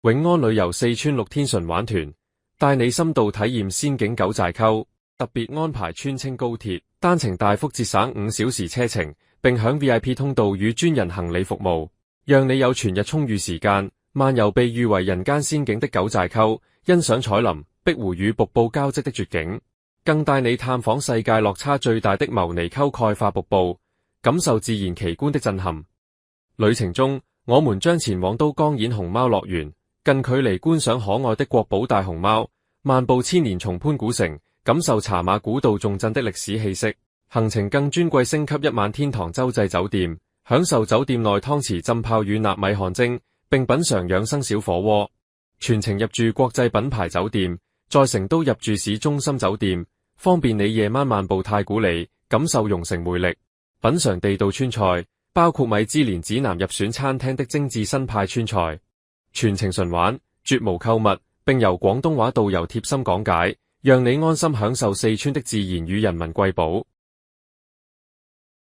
永安旅遊四川6天純玩團，帶你深度體驗仙境九寨溝，特別安排川青高鐵，單程大幅節省5小時車程，並享 VIP 通道與專人行李服務，讓你有全日充裕時間漫遊被譽為人間仙境的九寨溝，欣賞彩林、碧湖與瀑布交織的絕景，更帶你探訪世界落差最大的牟尼溝鈣化瀑布，感受自然奇觀的震撼。旅程中，我們將前往都江堰熊貓樂園，近距離觀賞可愛的國寶大熊貓，漫步千年松潘古城，感受茶馬古道重鎮的歷史氣息。行程更尊貴升級1晚天堂洲際酒店，享受酒店內湯池浸泡與納米汗蒸，並品嘗養生小火鍋。全程入住國際品牌酒店，在成都入住市中心酒店，方便你夜晚漫步太古里，感受蓉城魅力，品嘗地道川菜，包括米芝蓮指南入選餐廳的精緻新派川菜。全程純玩，絕無購物，並由廣東話導遊貼心講解，讓你安心享受四川的自然與人文瑰寶。